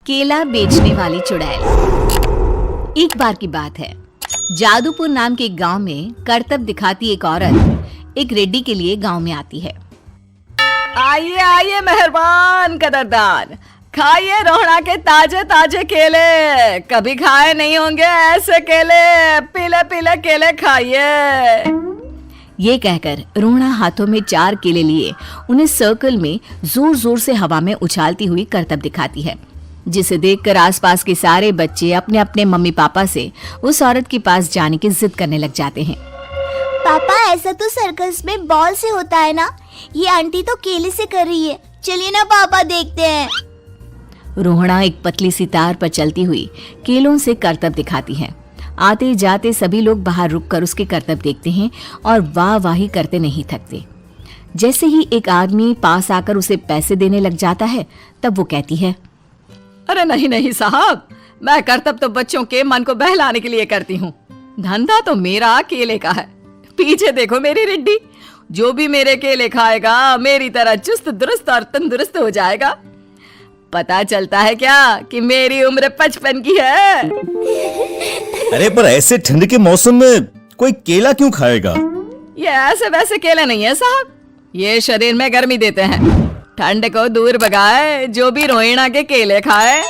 केला बेचने वाली चुड़ैल। एक बार की बात है, जादूपुर नाम के एक गांव में करतब दिखाती एक औरत एक रेड्डी के लिए गांव में आती है। आइए आइए मेहरबान कदरदान, खाइए रोहड़ा के ताजे ताजे केले। कभी खाए नहीं होंगे ऐसे केले, पीले पीले केले खाइए। ये कहकर रोहड़ा हाथों में 4 केले लिए उन्हें सर्कल में जोर जोर से हवा में उछालती हुई करतब दिखाती है, जिसे देखकर आसपास के सारे बच्चे अपने अपने मम्मी पापा से उस औरत के पास जाने की जिद करने लग जाते हैं। पापा, ऐसा तो सर्कस में बॉल से होता है ना, ये आंटी तो केले से कर रही है। चलिए ना पापा, देखते हैं। रोहड़ा एक पतली सी तार पर चलती हुई केलों से करतब दिखाती है। आते जाते सभी लोग बाहर रुककर उसके करतब देखते हैं और वाह वाही करते नहीं थकते। जैसे ही एक आदमी पास आकर उसे पैसे देने लग जाता है, तब वो कहती है, अरे नहीं नहीं साहब, मैं करतब तो बच्चों के मन को बहलाने के लिए करती हूँ। धंधा तो मेरा केले का है। पीछे देखो मेरी रिड्डी, जो भी मेरे केले खाएगा मेरी तरह चुस्त दुरुस्त और तंदुरुस्त हो जाएगा। पता चलता है क्या कि मेरी उम्र 55 की है। अरे पर ऐसे ठंड के मौसम में कोई केला क्यों खाएगा? ये ऐसे वैसे केले नहीं है साहब, ये शरीर में गर्मी देते हैं, ठंड को दूर भगाए। जो भी रोहिणा के केले खाए।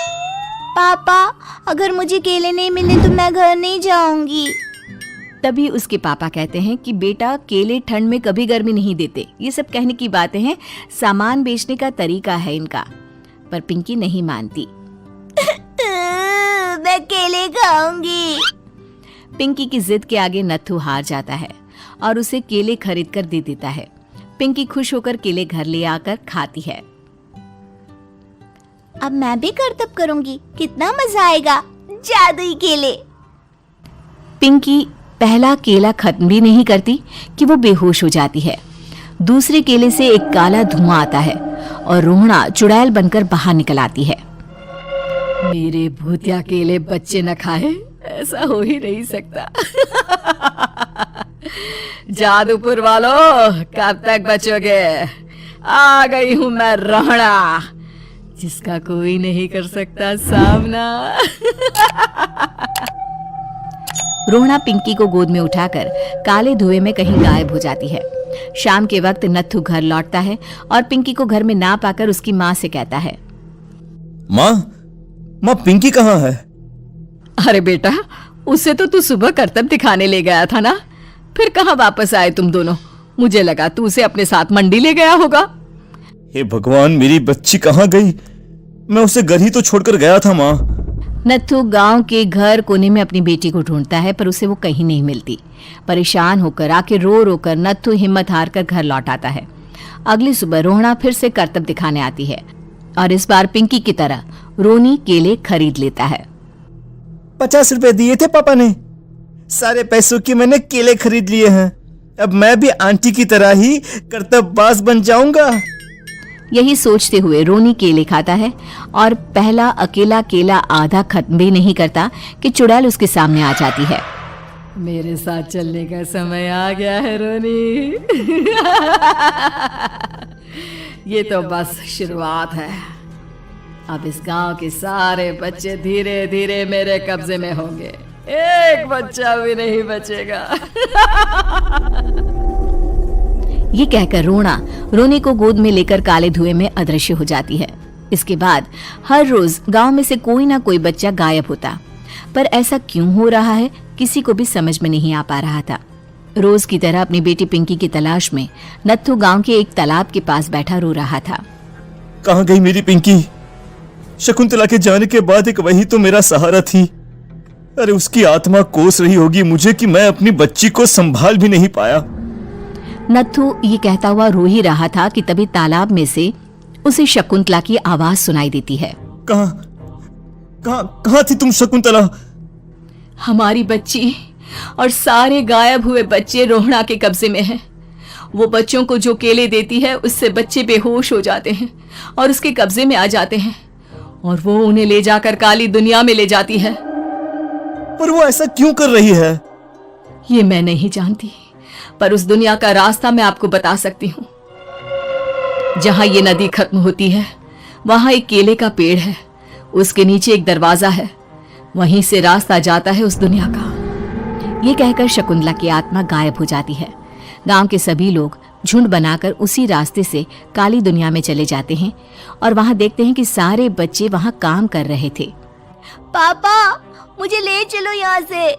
पापा, अगर मुझे केले नहीं मिले तो मैं घर नहीं जाऊंगी। तभी उसके पापा कहते हैं कि बेटा, केले ठंड में कभी गर्मी नहीं देते। ये सब कहने की बातें हैं, सामान बेचने का तरीका है इनका। पर पिंकी नहीं मानती। मैं केले खाऊंगी। पिंकी की जिद के आगे नत्थू हार जाता है और उसे केले खरीद कर दे देता है। पिंकी खुश होकर केले घर ले आकर खाती है। अब मैं भी करतब करूंगी, कितना मजा आएगा। जादुई केले। पिंकी पहला केला खत्म भी नहीं करती कि वो बेहोश हो जाती है। दूसरे केले से एक काला धुआं आता है और रोहड़ा चुड़ैल बनकर बाहर निकल आती है। मेरे भूतिया केले बच्चे न खाए, ऐसा हो ही नहीं सकता। जादूपुर वालों, कब तक बचोगे? आ गई हूँ मैं रोहड़ा, जिसका कोई नहीं कर सकता सामना। रोहड़ा पिंकी को गोद में उठाकर काले धुएं में कहीं गायब हो जाती है। शाम के वक्त नत्थू घर लौटता है और पिंकी को घर में ना पाकर उसकी माँ से कहता है, माँ पिंकी कहाँ है? अरे बेटा, उसे तो तू सुबह करतब दिखाने ले गया था ना, फिर कहाँ वापस आए तुम दोनों? मुझे लगा तू उसे अपने साथ मंडी ले गया होगा। हे भगवान, मेरी बच्ची कहाँ गई? मैं उसे घर ही तो छोड़कर गया था माँ। नत्थू गांव के घर कोने में अपनी बेटी को ढूंढता है, पर उसे वो कहीं नहीं मिलती। परेशान होकर आखिर रो रो कर नत्थू हिम्मत हार कर घर लौट आता है। अगली सुबह रोहड़ा फिर से करतब दिखाने आती है और इस बार पिंकी की तरह रोनी केले खरीद लेता है। 50 रुपए दिए थे पापा ने, सारे पैसों के मैंने केले खरीद लिए हैं। अब मैं भी आंटी की तरह ही करतबबाज बन जाऊंगा। यही सोचते हुए रोनी केले खाता है और पहला अकेला केला आधा खत्म भी नहीं करता कि चुड़ैल उसके सामने आ जाती है। मेरे साथ चलने का समय आ गया है रोनी। ये तो बस शुरुआत है। अब इस गांव के सारे बच्चे धीरे धीरे मेरे कब्जे में होंगे, एक बच्चा भी नहीं बचेगा। ये कहकर रोना रोनी को गोद में लेकर काले धुएं में अदृश्य हो जाती है। इसके बाद हर रोज गांव में से कोई ना कोई बच्चा गायब होता, पर ऐसा क्यों हो रहा है किसी को भी समझ में नहीं आ पा रहा था। रोज की तरह अपनी बेटी पिंकी की तलाश में नत्थू गांव के एक तालाब के पास बैठा रो रहा था। कहाँ गई मेरी पिंकी? शकुंतला के जाने के बाद एक वही तो मेरा सहारा थी। अरे उसकी आत्मा कोस रही होगी मुझे कि मैं अपनी बच्ची को संभाल भी नहीं पाया। नत्थू ये कहता हुआ रो ही रहा था कि तभी तालाब में से उसे शकुंतला की आवाज सुनाई देती है। कहाँ थी तुम शकुंतला? हमारी बच्ची और सारे गायब हुए बच्चे रोहड़ा के कब्जे में हैं। वो बच्चों को जो केले देती है उससे बच्चे बेहोश हो जाते हैं और उसके कब्जे में आ जाते हैं और वो उन्हें ले जाकर काली दुनिया में ले जाती है। पर वो ऐसा क्यों कर रही है? ये मैं नहीं जानती, पर उस दुनिया का रास्ता मैं आपको बता सकती हूँ। जहां ये नदी खत्म होती है वहां एक केले का पेड़ है। उसके नीचे एक दरवाजा है, वहीं से रास्ता जाता है उस दुनिया का। ये कहकर शकुंतला की आत्मा गायब हो जाती है। गांव के सभी लोग झुंड बनाकर उसी रास्ते से काली दुनिया में चले जाते हैं और वहां देखते हैं कि सारे बच्चे वहां काम कर रहे थे। पापा मुझे ले चलो यहाँ से।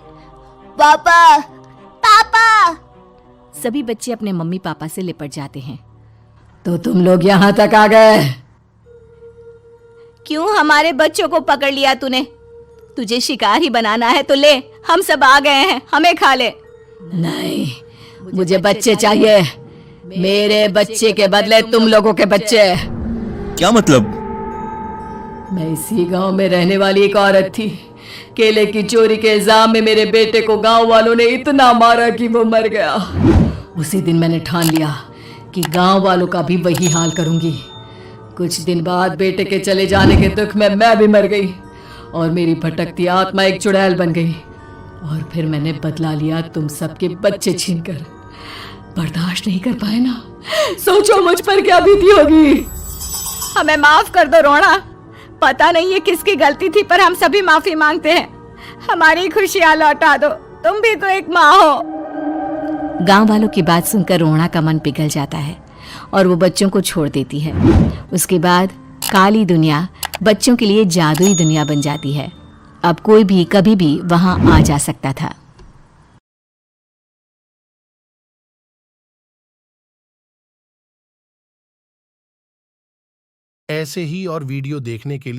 पापा पापा। सभी बच्चे अपने मम्मी पापा से लिपट जाते हैं। तो तुम लोग यहाँ तक आ गए? क्यों हमारे बच्चों को पकड़ लिया तूने? तुझे शिकार ही बनाना है तो ले, हम सब आ गए हैं, हमें खा ले। नहीं, मुझे बच्चे चाहिए। मेरे बच्चे के बदले तुम लोगों के बच्चे। क्या मतलब? मैं इसी गांव में रहने वाली एक औरत थी। केले की चोरी के इल्जाम में मेरे बेटे को गांव वालों ने इतना मारा कि वो मर गया। उसी दिन मैंने ठान लिया कि गांव वालों का भी वही हाल करूंगी। कुछ दिन बाद बेटे के चले जाने के दुख में मैं भी मर गई और मेरी भटकती आत्मा एक चुड़ैल बन गई। और फिर मैंने बदला लिया तुम सबके बच्चे छीनकर। बर्दाश्त नहीं कर पाए ना, सोचो मुझ पर क्या बीती होगी। हमें माफ कर दो रोना। पता नहीं है किसकी गलती थी, पर हम सभी माफी मांगते हैं। हमारी खुशियां लौटा दो, तुम भी तो एक माँ हो। गांव वालों की बात सुनकर रोना का मन पिघल जाता है और वो बच्चों को छोड़ देती है। उसके बाद काली दुनिया बच्चों के लिए जादुई दुनिया बन जाती है। अब कोई भी कभी भी वहां आ जा सकता था। ऐसे ही और वीडियो देखने के लिए